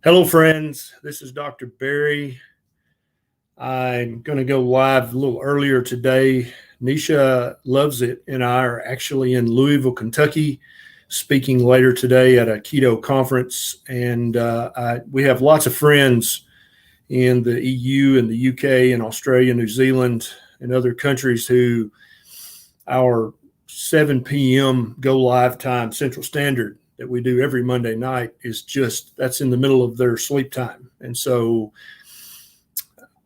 Hello, friends. This is Dr. Barry. I'm going to go live a little earlier today. Neisha Loves It and I are actually in Louisville, Kentucky, speaking later today at a keto conference. And we have lots of friends in the EU and the UK and Australia, New Zealand, and other countries who our 7 p.m. go live time Central Standard that we do every Monday night is that's in the middle of their sleep time. And so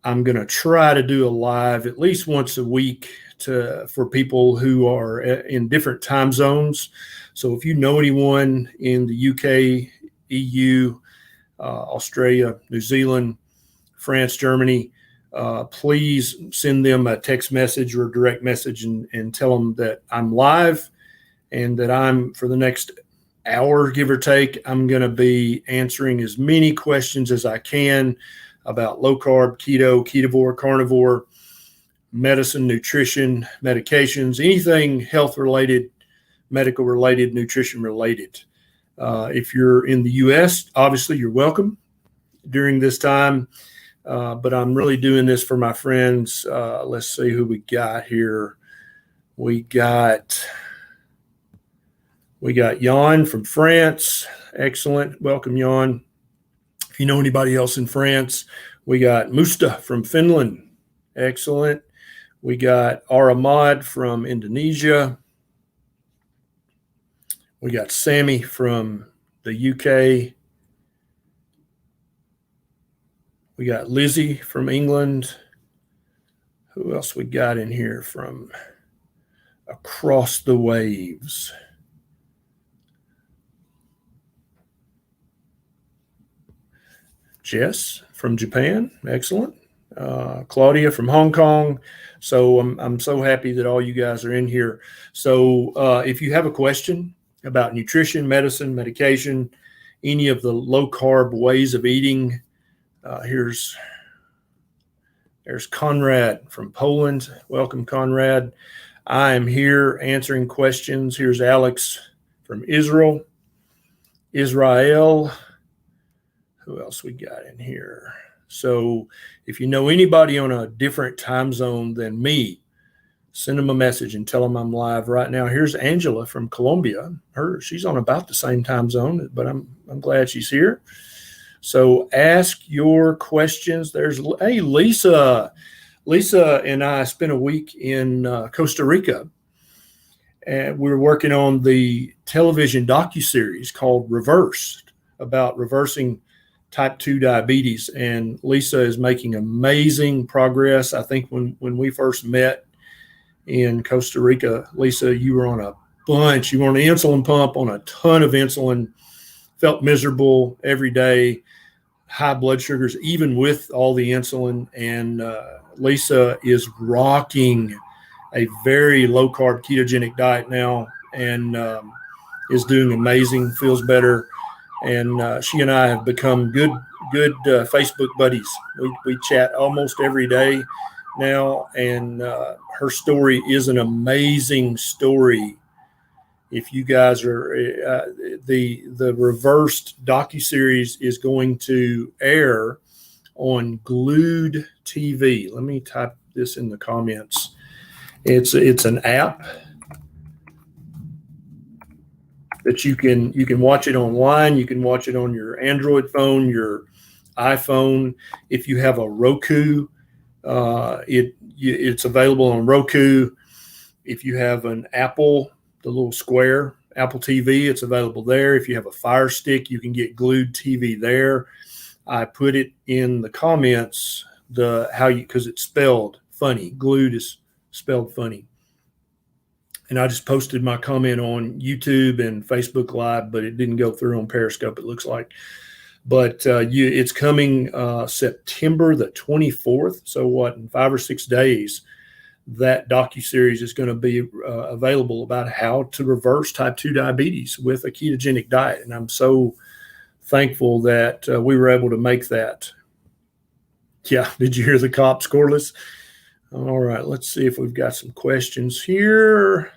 I'm going to try to do a live at least once a week for people who are in different time zones. So if you know anyone in the UK, EU, Australia, New Zealand, France, Germany, please send them a text message or a direct message and tell them that I'm live and that I'm, for the next hour, give or take, I'm going to be answering as many questions as I can about low carb, keto, ketovore, carnivore, medicine, nutrition, medications, anything health related, medical related, nutrition related. If you're in the US, obviously you're welcome during this time. But I'm really doing this for my friends. Let's see who we got here. We got Jan from France. Excellent. Welcome, Jan. If you know anybody else in France, we got Musta from Finland. Excellent. We got Aramad from Indonesia. We got Sammy from the UK. We got Lizzie from England. Who else we got in here from across the waves? Jess from Japan. Excellent. Claudia from Hong Kong. So I'm so happy that all you guys are in here. So if you have a question about nutrition, medicine, medication, any of the low carb ways of eating, there's Conrad from Poland. Welcome, Conrad. I am here answering questions. Here's Alex from Israel. Who else we got in here? So if you know anybody on a different time zone than me, send them a message and tell them I'm live right now. Here's Angela from Colombia. She's on about the same time zone, but I'm glad she's here. So ask your questions. Hey, Lisa. Lisa and I spent a week in Costa Rica, and we were working on the television docuseries called Reversed, about reversing type 2 diabetes. And Lisa is making amazing progress. I think when we first met in Costa Rica, Lisa, you were on a bunch. You were on an insulin pump, on a ton of insulin, felt miserable every day, high blood sugars, even with all the insulin. And Lisa is rocking a very low carb ketogenic diet now and is doing amazing, feels better. And she and I have become good Facebook buddies. We chat almost every day now, and her story is an amazing story. If you guys are the Reversed docuseries is going to air on Glued TV. Let me type this in the comments. It's an app that you can watch it online. You can watch it on your Android phone, your iPhone. If you have a Roku, it's available on Roku. If you have an Apple, the little square Apple TV, it's available there. If you have a Fire Stick, you can get Glued TV there. I put it in the comments because it's spelled funny. Glued is spelled funny. And I just posted my comment on YouTube and Facebook Live, but it didn't go through on Periscope, it looks like. But it's coming September the 24th. So in 5 or 6 days, that docuseries is going to be available about how to reverse type 2 diabetes with a ketogenic diet. And I'm so thankful that we were able to make that. Yeah, did you hear the cop scoreless? All right, let's see if we've got some questions here.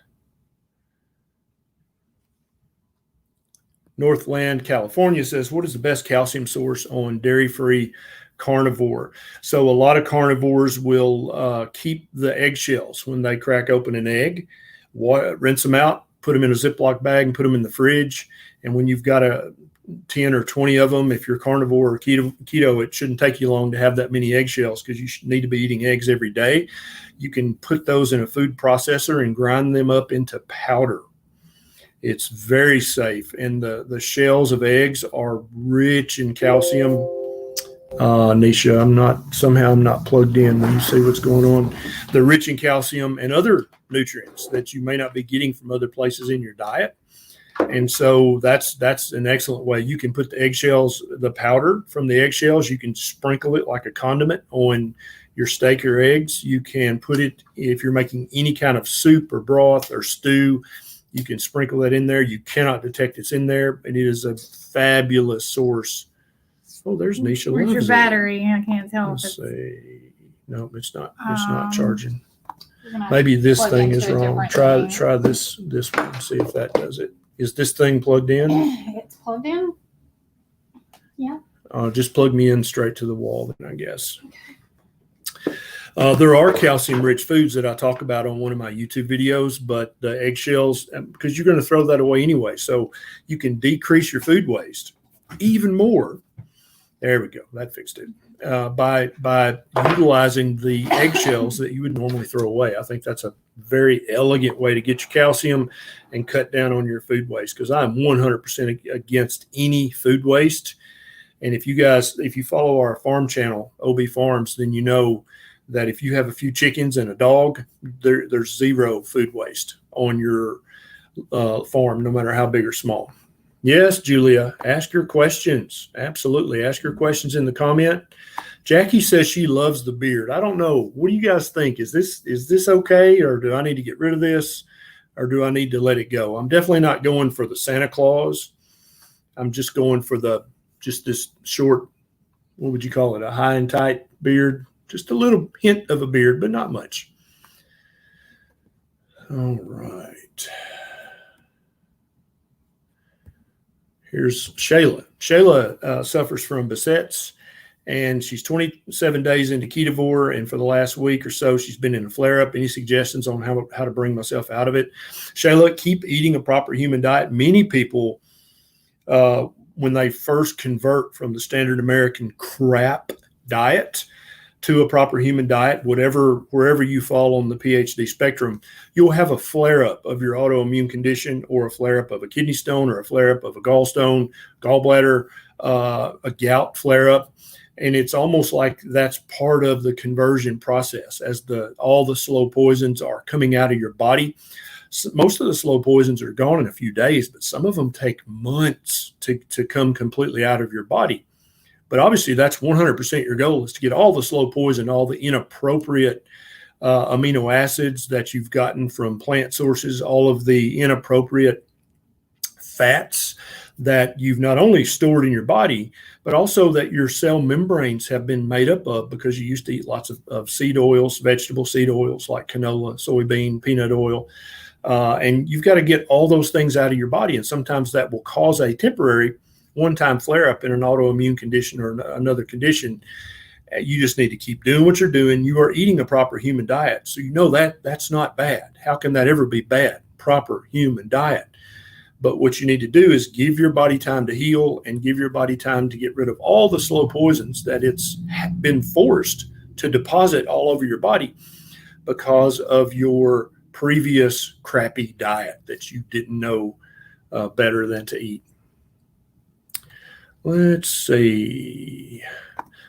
Northland, California says, what is the best calcium source on dairy-free carnivore? So a lot of carnivores will keep the eggshells when they crack open an egg, rinse them out, put them in a Ziploc bag and put them in the fridge. And when you've got 10 or 20 of them, if you're carnivore or keto, it shouldn't take you long to have that many eggshells because you need to be eating eggs every day. You can put those in a food processor and grind them up into powder. It's very safe. And the shells of eggs are rich in calcium. Neisha, I'm not plugged in. Let me see what's going on. They're rich in calcium and other nutrients that you may not be getting from other places in your diet. And so that's an excellent way. You can put the eggshells, the powder from the eggshells, you can sprinkle it like a condiment on your steak or eggs. You can put it, if you're making any kind of soup or broth or stew, you can sprinkle that in there. You cannot detect it's in there, and it is a fabulous source. Oh, there's Neisha. Where's your battery? I can't tell. Let's see. No, it's not. It's not charging. Maybe this thing is wrong. Try this one. See if that does it. Is this thing plugged in? It's plugged in. Yeah. Just plug me in straight to the wall, then I guess. Okay. There are calcium-rich foods that I talk about on one of my YouTube videos, but the eggshells, because you're going to throw that away anyway, so you can decrease your food waste even more. There we go. That fixed it. By utilizing the eggshells that you would normally throw away. I think that's a very elegant way to get your calcium and cut down on your food waste, because I'm 100% against any food waste. And if you follow our farm channel, OB Farms, then you know that if you have a few chickens and a dog, there's zero food waste on your farm, no matter how big or small. Yes, Julia, ask your questions. Absolutely. Ask your questions in the comment. Jackie says she loves the beard. I don't know. What do you guys think? Is this okay, or do I need to get rid of this, or do I need to let it go? I'm definitely not going for the Santa Claus. I'm just going for just this short, what would you call it, a high and tight beard. Just a little hint of a beard, but not much. All right. Here's Shayla. Shayla suffers from Behçet's, and she's 27 days into Ketovore, and for the last week or so, she's been in a flare-up. Any suggestions on how to bring myself out of it? Shayla, keep eating a proper human diet. Many people, when they first convert from the standard American crap diet to a proper human diet, wherever you fall on the PhD spectrum, you'll have a flare-up of your autoimmune condition, or a flare-up of a kidney stone, or a flare-up of a gallstone, gallbladder, a gout flare-up. And it's almost like that's part of the conversion process as all the slow poisons are coming out of your body. So most of the slow poisons are gone in a few days, but some of them take months to come completely out of your body. But obviously, that's 100% your goal, is to get all the slow poison, all the inappropriate amino acids that you've gotten from plant sources, all of the inappropriate fats that you've not only stored in your body, but also that your cell membranes have been made up of, because you used to eat lots of seed oils, vegetable seed oils like canola, soybean, peanut oil. And you've got to get all those things out of your body. And sometimes that will cause a temporary one-time flare-up in an autoimmune condition or another condition. You just need to keep doing what you're doing. You are eating a proper human diet, so you know that's not bad. How can that ever be bad? Proper human diet. But what you need to do is give your body time to heal, and give your body time to get rid of all the slow poisons that it's been forced to deposit all over your body because of your previous crappy diet that you didn't know better than to eat. Let's see.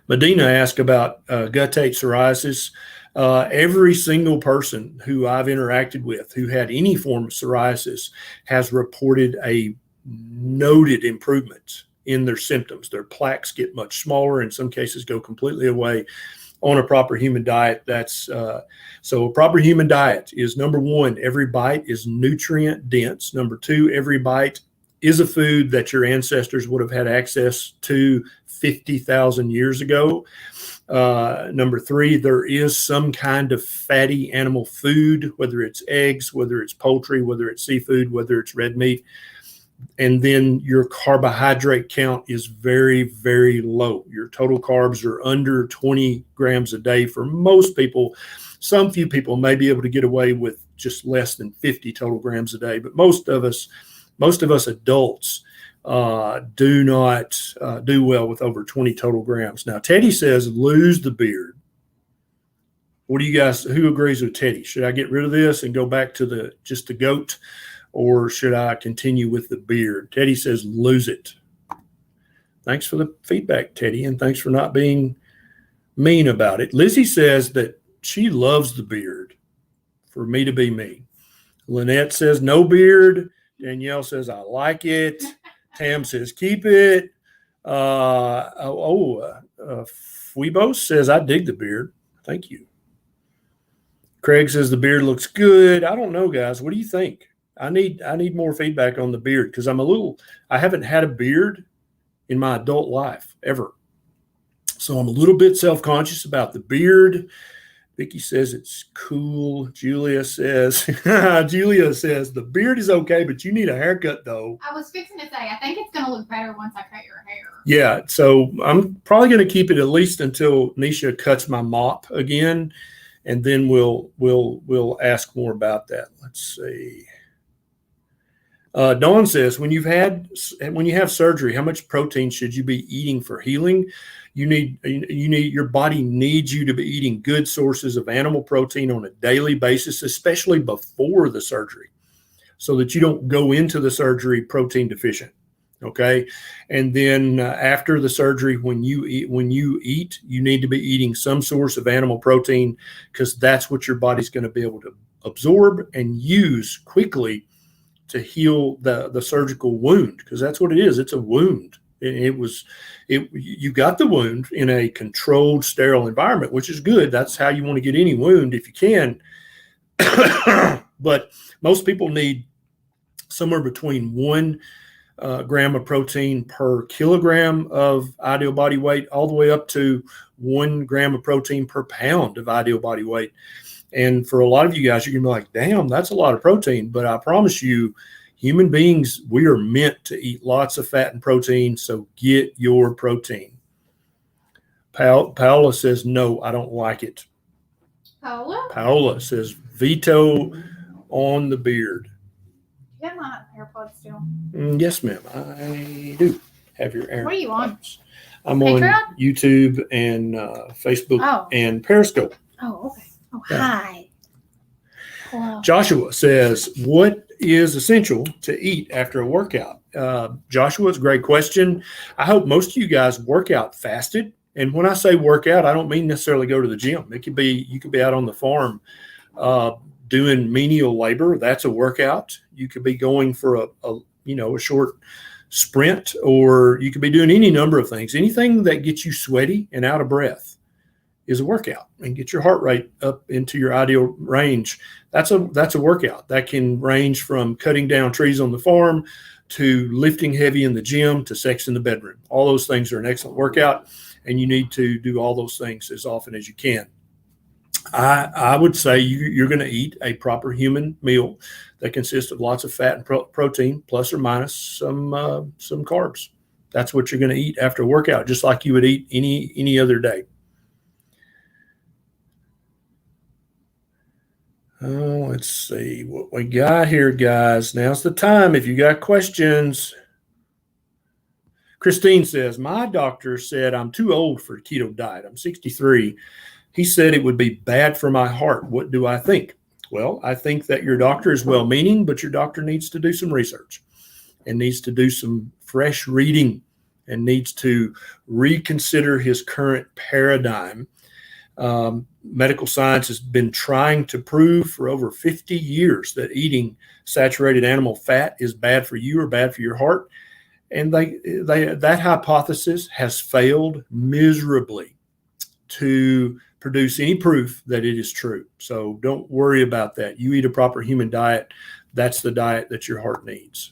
Medina asked about guttate psoriasis. Every single person who I've interacted with who had any form of psoriasis has reported a noted improvement in their symptoms. Their plaques get much smaller, in some cases go completely away on a proper human diet. So a proper human diet is, number one, every bite is nutrient dense. Number two, every bite is a food that your ancestors would have had access to 50,000 years ago. Number three, there is some kind of fatty animal food, whether it's eggs, whether it's poultry, whether it's seafood, whether it's red meat, And then your carbohydrate count is very, very low. Your total carbs are under 20 grams a day for most people. Some few people may be able to get away with just less than 50 total grams a day, but most of us adults do not do well with over 20 total grams. Now, Teddy says lose the beard. What do you guys, who agrees with Teddy? Should I get rid of this and go back to just the goat, or should I continue with the beard? Teddy says lose it. Thanks for the feedback, Teddy, and thanks for not being mean about it. Lizzie says that she loves the beard, for me to be me. Lynette says no beard. Danielle says I like it. Tam says keep it. Fuibos says I dig the beard. Thank you. Craig says the beard looks good. I don't know, guys. What do you think? I need more feedback on the beard, because I haven't had a beard in my adult life ever. So I'm a little bit self-conscious about the beard. Vicky says it's cool. Julia says the beard is okay, but you need a haircut though. I was fixing to say, I think it's going to look better once I cut your hair. Yeah, so I'm probably going to keep it at least until Neisha cuts my mop again, and then we'll ask more about that. Let's see. Dawn says, when you have surgery, how much protein should you be eating for healing? Your body needs you to be eating good sources of animal protein on a daily basis, especially before the surgery, so that you don't go into the surgery protein deficient. Okay. And then after the surgery, when you eat, you need to be eating some source of animal protein, because that's what your body's going to be able to absorb and use quickly to heal the surgical wound, because that's what it is. It's a wound. You got the wound in a controlled, sterile environment, which is good. That's how you want to get any wound if you can. But most people need somewhere between 1 gram of protein per kilogram of ideal body weight, all the way up to 1 gram of protein per pound of ideal body weight. And for a lot of you guys, you're going to be like, damn, that's a lot of protein. But I promise you, human beings, we are meant to eat lots of fat and protein. So get your protein. Paola says, no, I don't like it. Paola says, veto on the beard. You have my AirPods still? Yes, ma'am. I do have your AirPods. What are you on? I'm Patreon? on YouTube and Facebook and Periscope. Oh, okay. Oh, Yeah. hi. Hello. Joshua says, what is essential to eat after a workout? Joshua, it's a great question. I hope most of you guys work out fasted. And when I say workout, I don't mean necessarily go to the gym. It could be, you could be out on the farm doing menial labor. That's a workout. You could be going for a short sprint, or you could be doing any number of things. Anything that gets you sweaty and out of breath is a workout, and get your heart rate up into your ideal range. That's a workout. That can range from cutting down trees on the farm to lifting heavy in the gym to sex in the bedroom. All those things are an excellent workout, and you need to do all those things as often as you can. I would say you're going to eat a proper human meal that consists of lots of fat and protein, plus or minus some carbs. That's what you're going to eat after a workout, just like you would eat any other day. Oh, let's see what we got here, guys. Now's the time. If you got questions. Christine says, my doctor said I'm too old for a keto diet. I'm 63. He said it would be bad for my heart. What do I think? Well, I think that your doctor is well-meaning, but your doctor needs to do some research and needs to do some fresh reading and needs to reconsider his current paradigm. Medical science has been trying to prove for over 50 years that eating saturated animal fat is bad for you or bad for your heart. And that hypothesis has failed miserably to produce any proof that it is true. So don't worry about that. You eat a proper human diet. That's the diet that your heart needs.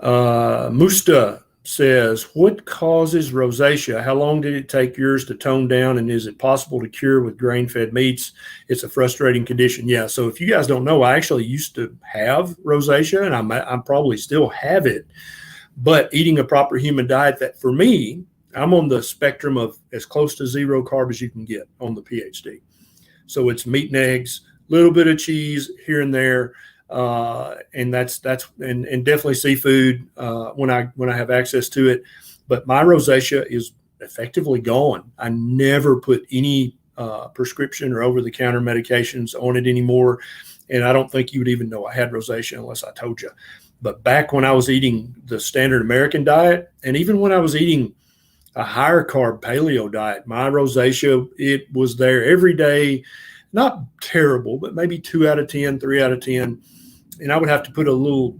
Musta says, what causes rosacea? How long did it take yours to tone down? And is it possible to cure with grain-fed meats? It's a frustrating condition. Yeah. So if you guys don't know, I actually used to have rosacea, and I'm probably still have it. But eating a proper human diet, that for me, I'm on the spectrum of as close to zero carb as you can get on the PhD. So it's meat and eggs, a little bit of cheese here and there. And that's definitely seafood when I have access to it. But my rosacea is effectively gone. I never put any prescription or over-the-counter medications on it anymore. And I don't think you would even know I had rosacea unless I told you. But back when I was eating the standard American diet, and even when I was eating a higher carb paleo diet, my rosacea, it was there every day. Not terrible, but maybe 2 out of 10, 3 out of 10. And I would have to put a little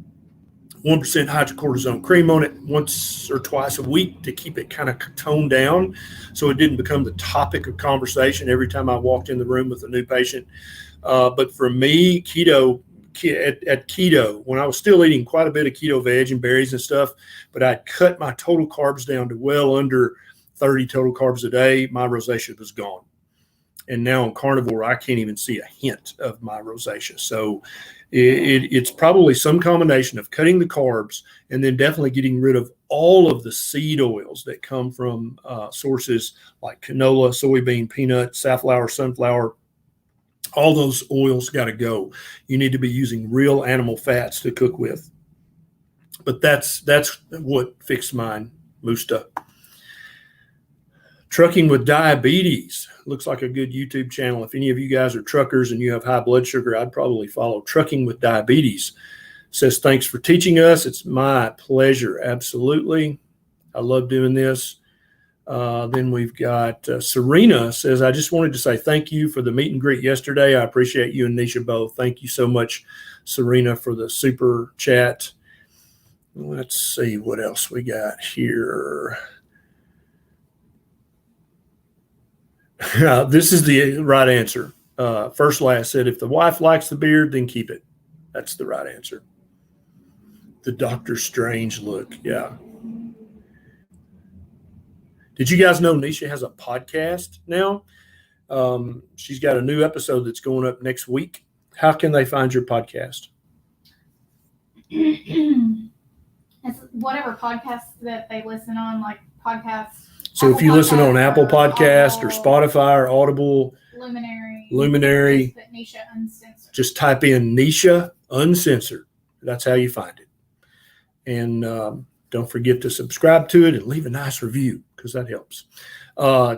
1% hydrocortisone cream on it once or twice a week to keep it kind of toned down so it didn't become the topic of conversation every time I walked in the room with a new patient. But for me, keto, at keto, when I was still eating quite a bit of keto veg and berries and stuff, but I'd cut my total carbs down to well under 30 total carbs a day, my rosacea was gone. And now on carnivore, I can't even see a hint of my rosacea. So it's probably some combination of cutting the carbs and then definitely getting rid of all of the seed oils that come from sources like canola, soybean, peanut, safflower, sunflower. All those oils got to go. You need to be using real animal fats to cook with. But that's what fixed mine, Musta. Trucking with diabetes looks like a good YouTube channel. If any of you guys are truckers and you have high blood sugar, I'd probably follow Trucking with Diabetes. Says, thanks for teaching us. It's my pleasure. Absolutely. I love doing this. Then we've got Serena says, I just wanted to say thank you for the meet and greet yesterday. I appreciate you and Neisha both. Thank you so much, Serena, for the super chat. Let's see what else we got here. This is the right answer. First Last said, if the wife likes the beard, then keep it. That's the right answer. The Dr. Strange look. Yeah. Did you guys know Neisha has a podcast now? She's got a new episode that's going up next week. How can they find your podcast? It's whatever podcasts that they listen on, like podcasts. So if you listen on Apple Podcast or Spotify or Audible, Luminary, Neisha Uncensored. Just type in Neisha Uncensored. That's how you find it. And don't forget to subscribe to it and leave a nice review because that helps.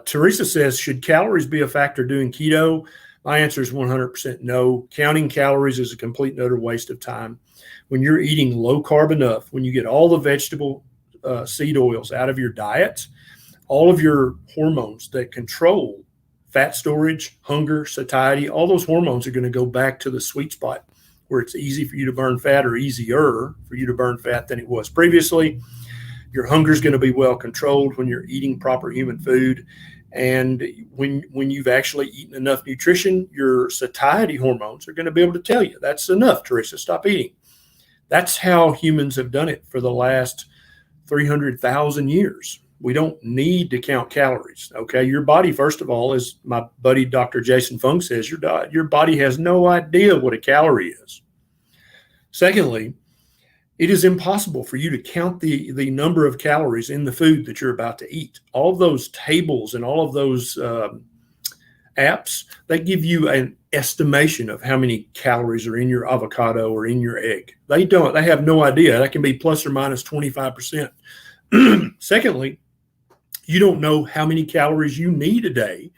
Teresa says, should calories be a factor doing keto? My answer is 100% no. Counting calories is a complete and utter waste of time. When you're eating low carb enough, when you get all the vegetable seed oils out of your diet, all of your hormones that control fat storage, hunger, satiety, all those hormones are going to go back to the sweet spot where it's easy for you to burn fat or easier for you to burn fat than it was previously. Your hunger is going to be well controlled when you're eating proper human food. And when you've actually eaten enough nutrition, your satiety hormones are going to be able to tell you that's enough, Teresa, stop eating. That's how humans have done it for the last 300,000 years. We don't need to count calories. Okay. Your body, first of all, as my buddy, Dr. Jason Fung says, your body has no idea what a calorie is. Secondly, it is impossible for you to count the number of calories in the food that you're about to eat. All of those tables and all of those apps, they give you an estimation of how many calories are in your avocado or in your egg. They have no idea. That can be plus or minus 25%. Secondly, you don't know how many calories you need a day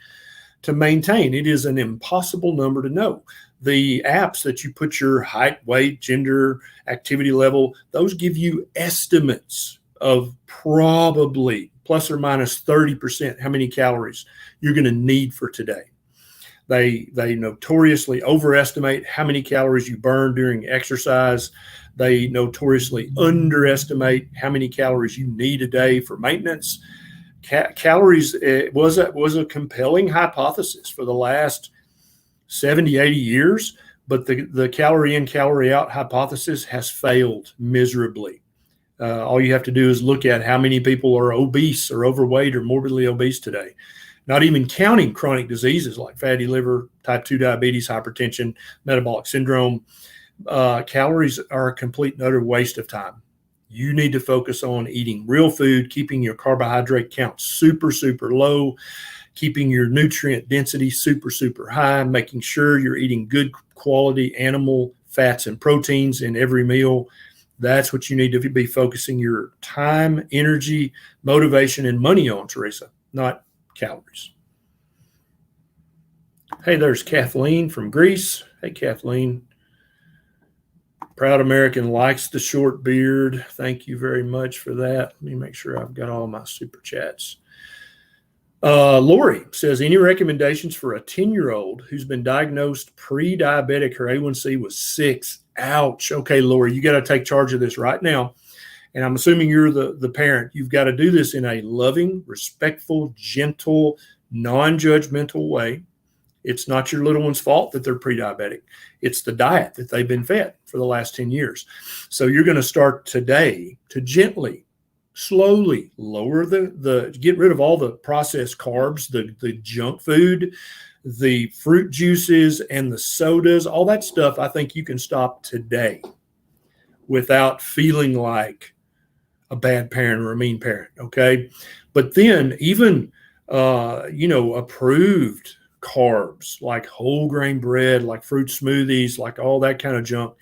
to maintain. It is an impossible number to know. The apps that you put your height, weight, gender, activity level, those give you estimates of probably plus or minus 30% how many calories you're going to need for today. They notoriously overestimate how many calories you burn during exercise. They notoriously underestimate how many calories you need a day for maintenance. Calories was a compelling hypothesis for the last 70, 80 years, but the calorie in, calorie out hypothesis has failed miserably. All you have to do is look at how many people are obese or overweight or morbidly obese today. Not even counting chronic diseases like fatty liver, type 2 diabetes, hypertension, metabolic syndrome. Calories are a complete and utter waste of time. You need to focus on eating real food, keeping your carbohydrate count super, super low, keeping your nutrient density super, super high, making sure you're eating good quality animal fats and proteins in every meal. That's what you need to be focusing your time, energy, motivation, and money on, Teresa, not calories. Hey, there's Kathleen from Greece. Hey, Kathleen. Proud American likes the short beard. Thank you very much for that. Let me make sure I've got all my super chats. Lori says, any recommendations for a 10-year-old who's been diagnosed pre-diabetic? Her A1C was 6. Ouch. Okay, Lori, you got to take charge of this right now. And I'm assuming you're the parent. You've got to do this in a loving, respectful, gentle, non-judgmental way. It's not your little one's fault that they're pre-diabetic. It's the diet that they've been fed for the last 10 years. So you're going to start today to gently, slowly lower get rid of all the processed carbs, the junk food, the fruit juices and the sodas, all that stuff. I think you can stop today without feeling like a bad parent or a mean parent. Okay. But then even, approved carbs like whole grain bread, like fruit smoothies, like all that kind of junk.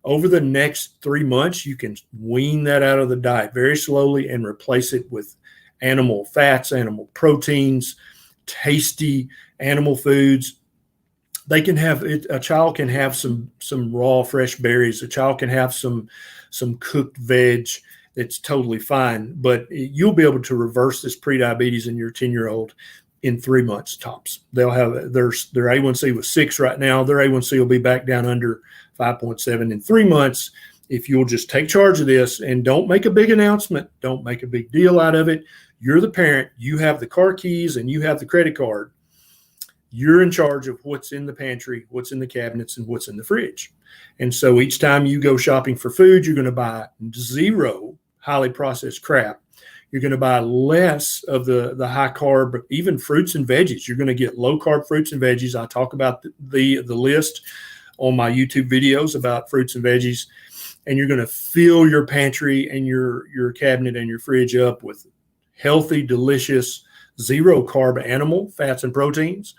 Over the next 3 months, you can wean that out of the diet very slowly and replace it with animal fats, animal proteins, tasty animal foods. They can have it. A child can have some raw, fresh berries. A child can have some cooked veg. It's totally fine. But you'll be able to reverse this prediabetes in your 10-year-old in 3 months tops. They'll have their A1C was 6 right now. Their A1C will be back down under 5.7 in 3 months. If you'll just take charge of this and don't make a big announcement, don't make a big deal out of it. You're the parent. You have the car keys and you have the credit card. You're in charge of what's in the pantry, what's in the cabinets, and what's in the fridge. And so each time you go shopping for food, you're going to buy 0 highly processed crap. You're going to buy less of the high carb, even fruits and veggies. You're going to get low carb fruits and veggies. I talk about the list on my YouTube videos about fruits and veggies. And you're going to fill your pantry and your cabinet and your fridge up with healthy, delicious, 0 carb animal fats and proteins.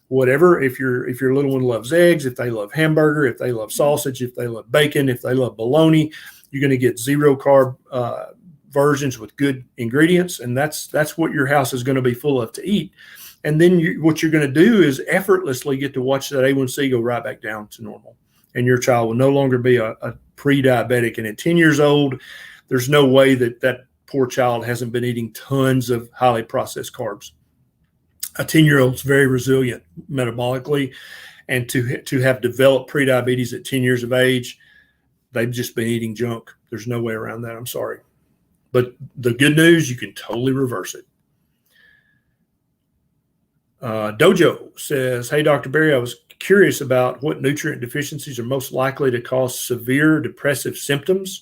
Whatever, if your little one loves eggs, if they love hamburger, if they love sausage, if they love bacon, if they love bologna, you're going to get 0 carb versions with good ingredients, and that's what your house is going to be full of to eat. And then what you're going to do is effortlessly get to watch that A1C go right back down to normal, and your child will no longer be a pre-diabetic. And at 10 years old, there's no way that poor child hasn't been eating tons of highly processed carbs. A 10-year-old is very resilient metabolically, and to have developed prediabetes at 10 years of age, they've just been eating junk. There's no way around that. I'm sorry. But the good news, you can totally reverse it. Dojo says, hey, Dr. Berry, I was curious about what nutrient deficiencies are most likely to cause severe depressive symptoms.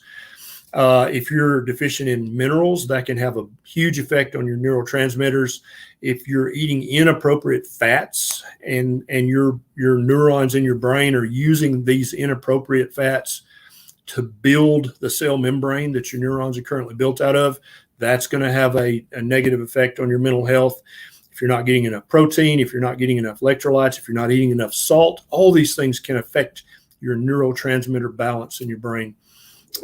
If you're deficient in minerals, that can have a huge effect on your neurotransmitters. If you're eating inappropriate fats and your neurons in your brain are using these inappropriate fats to build the cell membrane that your neurons are currently built out of, that's going to have a negative effect on your mental health. If you're not getting enough protein, if you're not getting enough electrolytes, if you're not eating enough salt, all these things can affect your neurotransmitter balance in your brain.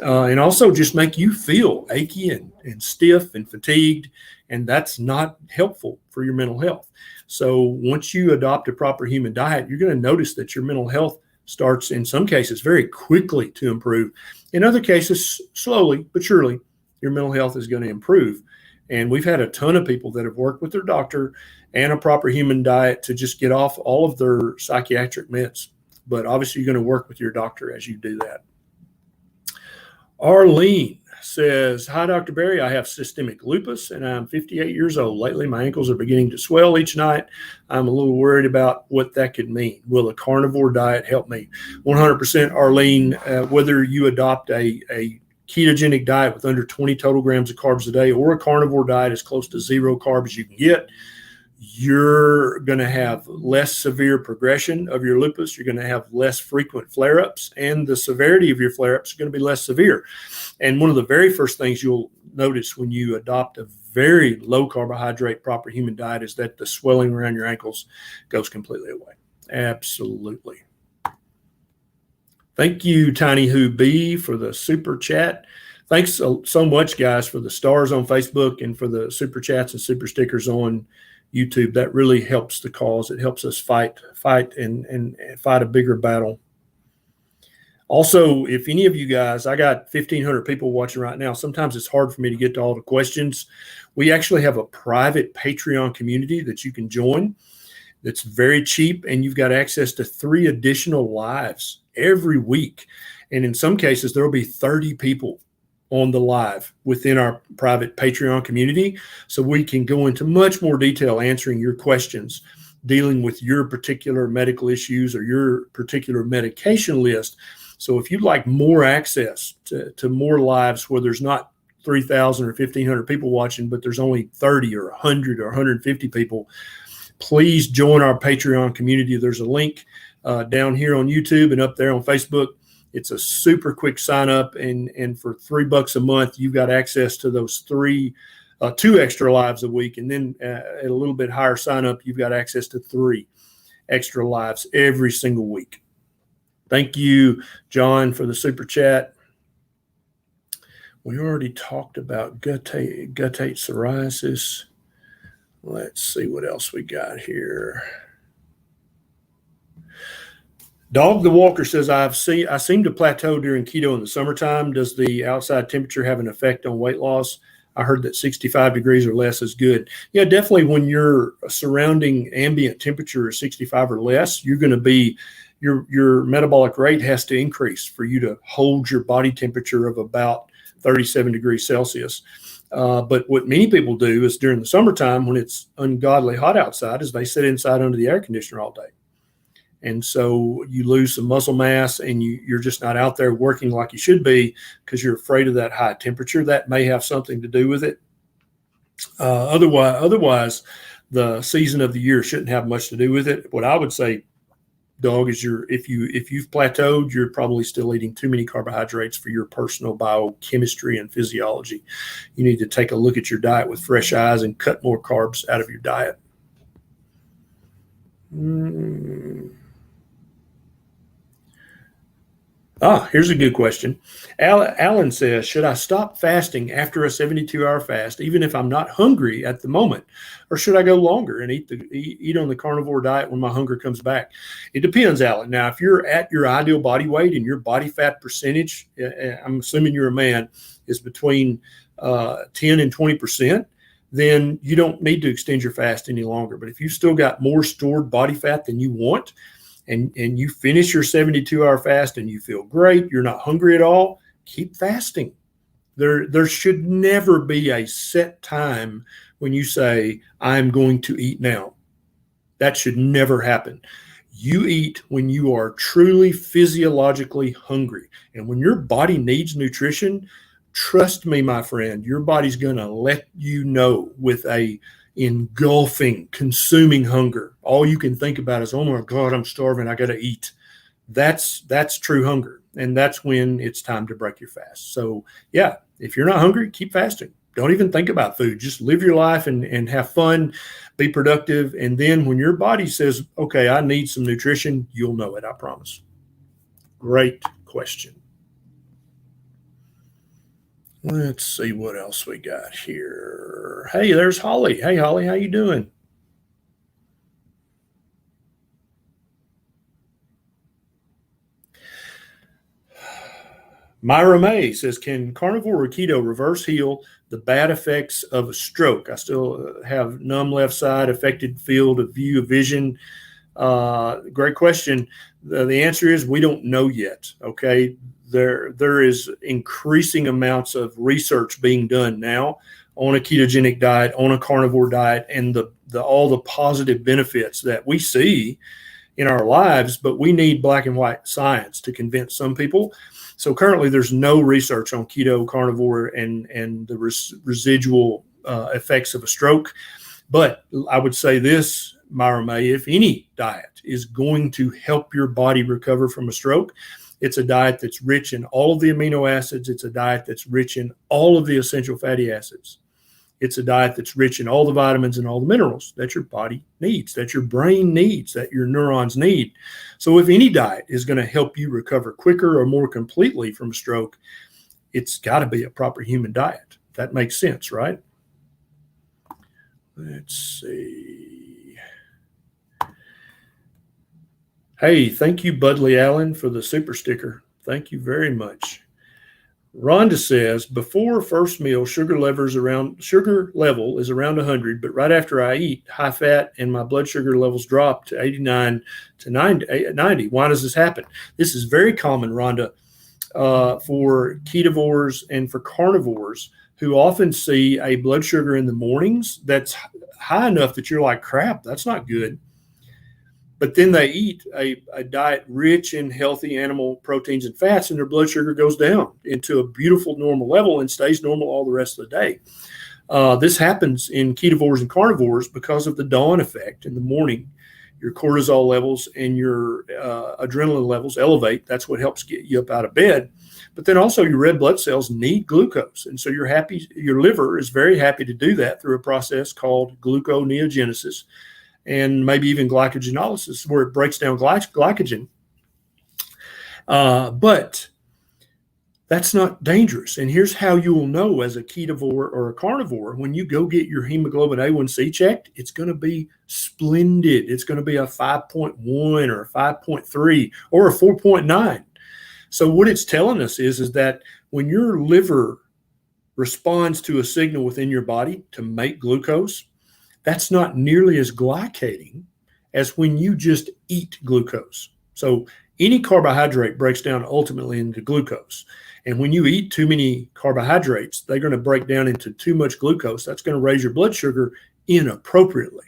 And also just make you feel achy and stiff and fatigued, and that's not helpful for your mental health. So once you adopt a proper human diet, you're going to notice that your mental health starts, in some cases, very quickly to improve. In other cases, slowly but surely, your mental health is going to improve. And we've had a ton of people that have worked with their doctor and a proper human diet to just get off all of their psychiatric meds. But obviously, you're going to work with your doctor as you do that. Arlene says, hi, Dr. Berry. I have systemic lupus and I'm 58 years old. Lately, my ankles are beginning to swell each night. I'm a little worried about what that could mean. Will a carnivore diet help me? 100%, Arlene, whether you adopt a ketogenic diet with under 20 total grams of carbs a day, or a carnivore diet as close to zero carb as you can get, you're going to have less severe progression of your lupus. You're going to have less frequent flare-ups, and the severity of your flare-ups is going to be less severe. And one of the very first things you'll notice when you adopt a very low carbohydrate proper human diet is that the swelling around your ankles goes completely away. Absolutely. Thank you, Tiny Who B, for the super chat. Thanks so much, guys, for the stars on Facebook and for the super chats and super stickers on YouTube. That really helps the cause. It helps us fight and fight a bigger battle. Also, if any of you guys, I got 1,500 people watching right now. Sometimes it's hard for me to get to all the questions. We actually have a private Patreon community that you can join. That's very cheap, and you've got access to 3 additional lives every week. And in some cases, there will be 30 people on the live within our private Patreon community. So we can go into much more detail answering your questions, dealing with your particular medical issues or your particular medication list. So if you'd like more access to more lives where there's not 3,000 or 1,500 people watching, but there's only 30 or 100 or 150 people, please join our Patreon community. There's a link down here on YouTube and up there on Facebook. It's a super quick sign up, and for $3 a month, you've got access to those 2 extra lives a week. And then at a little bit higher sign up, you've got access to 3 extra lives every single week. Thank you, John, for the super chat. We already talked about guttate psoriasis. Let's see what else we got here. Dog the Walker says, I seem to plateau during keto in the summertime. Does the outside temperature have an effect on weight loss? I heard that 65 degrees or less is good. Yeah, definitely when your surrounding ambient temperature is 65 or less, you're going to be, your metabolic rate has to increase for you to hold your body temperature of about 37 degrees Celsius. But what many people do is during the summertime when it's ungodly hot outside is they sit inside under the air conditioner all day. And so you lose some muscle mass and you're just not out there working like you should be because you're afraid of that high temperature. That may have something to do with it. Otherwise, the season of the year shouldn't have much to do with it. What I would say, Dog, is if you've plateaued, you're probably still eating too many carbohydrates for your personal biochemistry and physiology. You need to take a look at your diet with fresh eyes and cut more carbs out of your diet. Here's a good question. Alan says, should I stop fasting after a 72-hour fast, even if I'm not hungry at the moment? Or should I go longer and eat on the carnivore diet when my hunger comes back? It depends, Alan. Now, if you're at your ideal body weight and your body fat percentage, I'm assuming you're a man, is between 10 and 20%, then you don't need to extend your fast any longer. But if you've still got more stored body fat than you want, and you finish your 72-hour fast and you feel great, you're not hungry at all, keep fasting. There should never be a set time when you say, I'm going to eat now. That should never happen. You eat when you are truly physiologically hungry. And when your body needs nutrition, trust me, my friend, your body's going to let you know with a engulfing, consuming hunger. All you can think about is, oh my God, I'm starving. I got to eat. That's true hunger. And that's when it's time to break your fast. So yeah, if you're not hungry, keep fasting. Don't even think about food. Just live your life and have fun, be productive. And then when your body says, okay, I need some nutrition, you'll know it. I promise. Great question. Let's see what else we got here. Hey, there's Holly. Hey, Holly, how you doing? Myra May says, can carnivore or keto reverse heal the bad effects of a stroke? I still have numb left side, affected field of view, of vision. Great question. The answer is we don't know yet, okay? There is increasing amounts of research being done now on a ketogenic diet, on a carnivore diet, and all the positive benefits that we see in our lives, but we need black and white science to convince some people. So currently there's no research on keto, carnivore, and the residual effects of a stroke. But I would say this, Myra May, if any diet is going to help your body recover from a stroke, it's a diet that's rich in all of the amino acids. It's a diet that's rich in all of the essential fatty acids. It's a diet that's rich in all the vitamins and all the minerals that your body needs, that your brain needs, that your neurons need. So if any diet is going to help you recover quicker or more completely from a stroke, it's got to be a proper human diet. That makes sense, right? Let's see. Hey, thank you, Budley Allen, for the super sticker. Thank you very much. Rhonda says, before first meal, sugar level is around 100, but right after I eat, high fat and my blood sugar levels drop to 89 to 90. Why does this happen? This is very common, Rhonda, for ketovores and for carnivores who often see a blood sugar in the mornings that's high enough that you're like, crap, that's not good. But then they eat a diet rich in healthy animal proteins and fats, and their blood sugar goes down into a beautiful normal level and stays normal all the rest of the day. This happens in ketovores and carnivores because of the dawn effect. In the morning, your cortisol levels and your adrenaline levels elevate. That's what helps get you up out of bed. But then also your red blood cells need glucose. And so your liver is very happy to do that through a process called gluconeogenesis, and maybe even glycogenolysis, where it breaks down glycogen. But that's not dangerous. And here's how you will know as a ketovore or a carnivore. When you go get your hemoglobin A1C checked, it's going to be splendid. It's going to be a 5.1 or a 5.3 or a 4.9. So what it's telling us is that when your liver responds to a signal within your body to make glucose, that's not nearly as glycating as when you just eat glucose. So any carbohydrate breaks down ultimately into glucose. And when you eat too many carbohydrates, they're going to break down into too much glucose. That's going to raise your blood sugar inappropriately.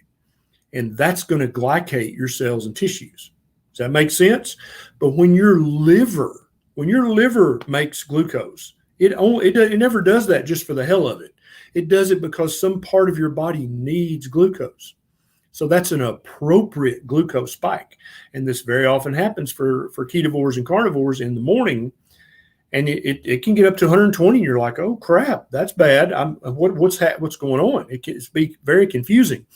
And that's going to glycate your cells and tissues. Does that make sense? But when your liver makes glucose, it never does that just for the hell of it. It does it because some part of your body needs glucose. So that's an appropriate glucose spike. And this very often happens for ketovores and carnivores in the morning. And it can get up to 120. And you're like, oh, crap, that's bad. What's going on? It can be very confusing.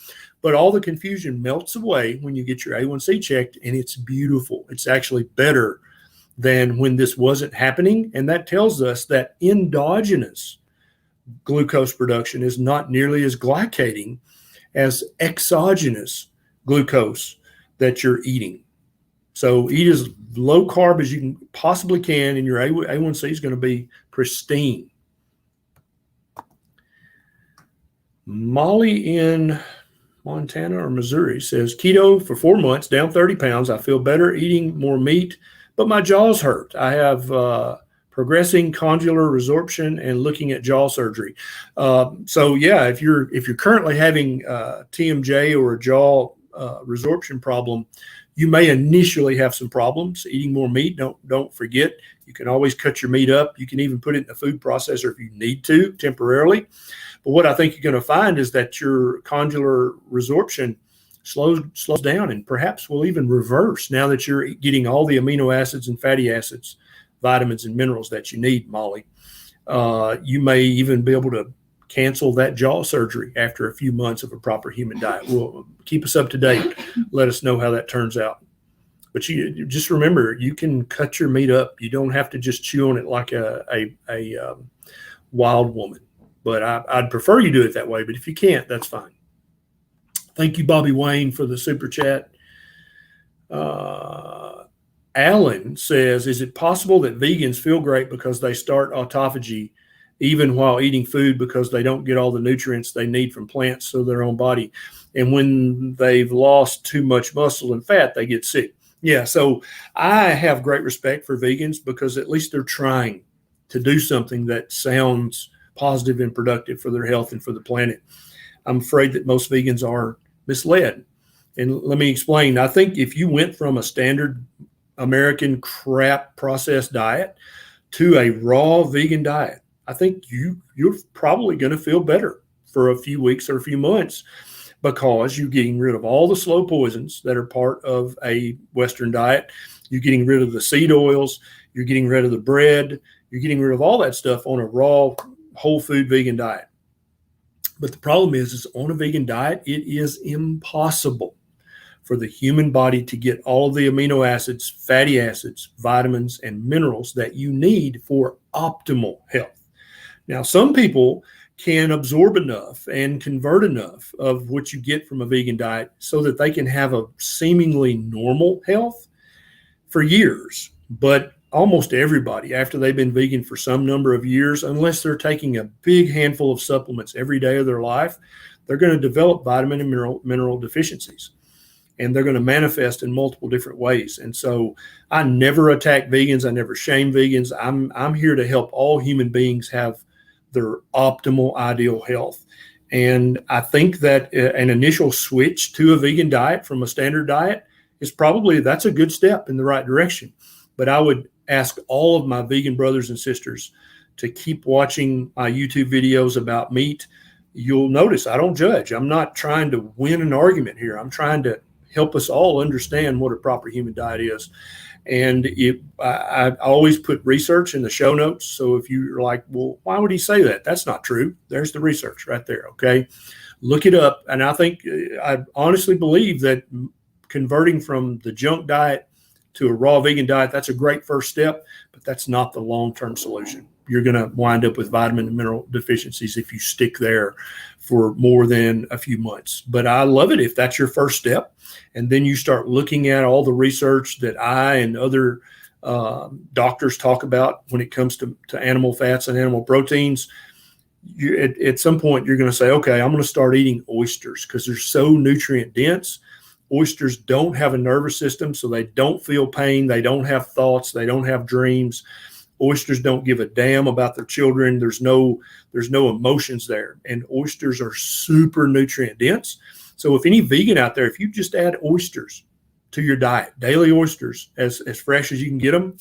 But all the confusion melts away when you get your A1C checked, and it's beautiful. It's actually better than when this wasn't happening. And that tells us that endogenous glucose production is not nearly as glycating as exogenous glucose that you're eating. So eat as low carb as you possibly can, and your A1C is going to be pristine. Molly in Montana or Missouri says, keto for 4 months, down 30 pounds. I feel better eating more meat, but my jaws hurt. I have progressing condylar resorption and looking at jaw surgery. So yeah, if you're currently having TMJ or a jaw resorption problem, you may initially have some problems eating more meat. Don't forget, you can always cut your meat up. You can even put it in a food processor if you need to temporarily. But what I think you're going to find is that your condylar resorption slows down and perhaps will even reverse now that you're getting all the amino acids and fatty acids, vitamins and minerals that you need, Molly. You may even be able to cancel that jaw surgery after a few months of a proper human diet. Well, keep us up to date. Let us know how that turns out. But you just remember, you can cut your meat up. You don't have to just chew on it like a wild woman. But I'd prefer you do it that way. But if you can't, that's fine. Thank you, Bobby Wayne, for the super chat. Alan says, is it possible that vegans feel great because they start autophagy even while eating food because they don't get all the nutrients they need from plants to their own body? And when they've lost too much muscle and fat, they get sick. Yeah, so I have great respect for vegans because at least they're trying to do something that sounds positive and productive for their health and for the planet. I'm afraid that most vegans are misled. And let me explain. I think if you went from a standard American crap processed diet to a raw vegan diet, I think you're probably going to feel better for a few weeks or a few months, because you're getting rid of all the slow poisons that are part of a Western diet. You're getting rid of the seed oils. You're getting rid of the bread. You're getting rid of all that stuff on a raw, whole food vegan diet. But the problem is on a vegan diet, it is impossible for the human body to get all of the amino acids, fatty acids, vitamins, and minerals that you need for optimal health. Now, some people can absorb enough and convert enough of what you get from a vegan diet so that they can have a seemingly normal health for years. But almost everybody, after they've been vegan for some number of years, unless they're taking a big handful of supplements every day of their life, they're going to develop vitamin and mineral deficiencies. And they're going to manifest in multiple different ways. And so I never attack vegans. I never shame vegans. I'm here to help all human beings have their optimal ideal health. And I think that an initial switch to a vegan diet from a standard diet is that's a good step in the right direction. But I would ask all of my vegan brothers and sisters to keep watching my YouTube videos about meat. You'll notice I don't judge. I'm not trying to win an argument here. I'm trying to help us all understand what a proper human diet is. And I always put research in the show notes. So if you're like, well, why would he say that? That's not true. There's the research right there. Okay. Look it up. And I think I honestly believe that converting from the junk diet to a raw vegan diet, that's a great first step, but that's not the long-term solution. You're going to wind up with vitamin and mineral deficiencies if you stick there for more than a few months. But I love it if that's your first step. And then you start looking at all the research that I and other doctors talk about when it comes to animal fats and animal proteins. At some point, you're going to say, okay, I'm going to start eating oysters because they're so nutrient dense. Oysters don't have a nervous system, so they don't feel pain. They don't have thoughts. They don't have dreams. Oysters don't give a damn about their children. There's no emotions there. And oysters are super nutrient dense. So if any vegan out there, if you just add oysters to your diet, daily oysters, as fresh as you can get them,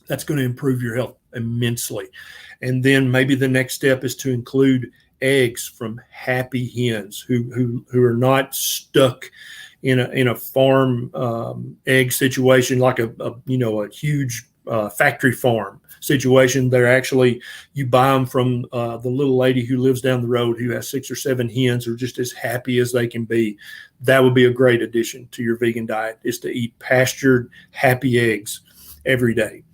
that's going to improve your health immensely. And then maybe the next step is to include eggs from happy hens who are not stuck in a farm egg situation like a huge factory farm situation. They're actually, you buy them from the little lady who lives down the road who has 6 or 7 hens who are just as happy as they can be. That would be a great addition to your vegan diet, is to eat pastured, happy eggs every day.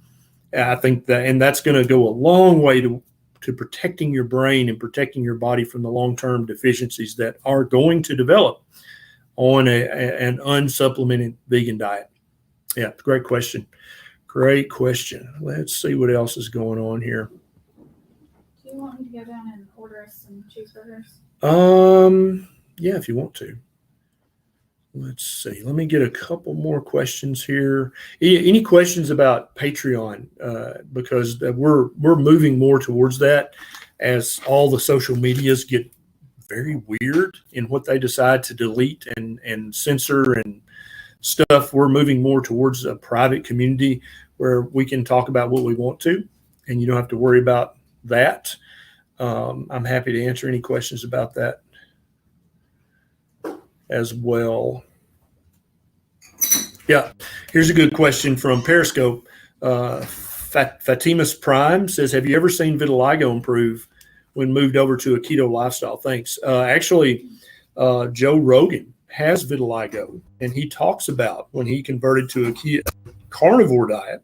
I think that, and that's going to go a long way to protecting your brain and protecting your body from the long-term deficiencies that are going to develop on an unsupplemented vegan diet. Yeah, great question. Great question. Let's see what else is going on here. Do you want me to go down and order us some cheeseburgers? Yeah, if you want to. Let's see. Let me get a couple more questions here. Any questions about Patreon? Because we're moving more towards that as all the social medias get very weird in what they decide to delete and censor and stuff. We're moving more towards a private community where we can talk about what we want to, and you don't have to worry about that. I'm happy to answer any questions about that as well. Yeah, here's a good question from Periscope. Fatima's Prime says, have you ever seen vitiligo improve when moved over to a keto lifestyle? Thanks. Actually, Joe Rogan has vitiligo, and he talks about when he converted to a carnivore diet,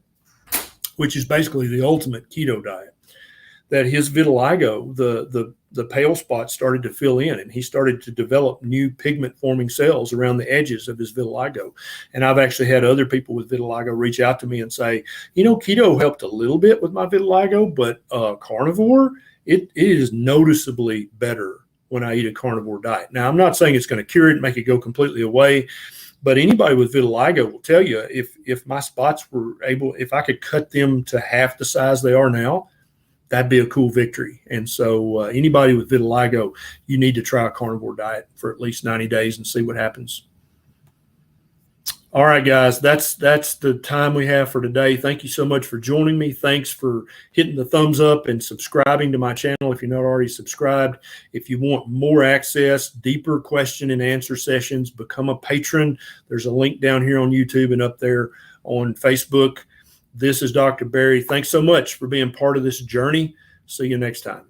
which is basically the ultimate keto diet, that his vitiligo, the pale spots started to fill in, and he started to develop new pigment forming cells around the edges of his vitiligo. And I've actually had other people with vitiligo reach out to me and say, keto helped a little bit with my vitiligo, but carnivore, it is noticeably better when I eat a carnivore diet. Now, I'm not saying it's going to cure it, make it go completely away, but anybody with vitiligo will tell you, if my spots were if I could cut them to half the size they are now, that'd be a cool victory. And so anybody with vitiligo, you need to try a carnivore diet for at least 90 days and see what happens. All right, guys, that's the time we have for today. Thank you so much for joining me. Thanks for hitting the thumbs up and subscribing to my channel if you're not already subscribed. If you want more access, deeper question and answer sessions, become a patron. There's a link down here on YouTube and up there on Facebook. This is Dr. Barry. Thanks so much for being part of this journey. See you next time.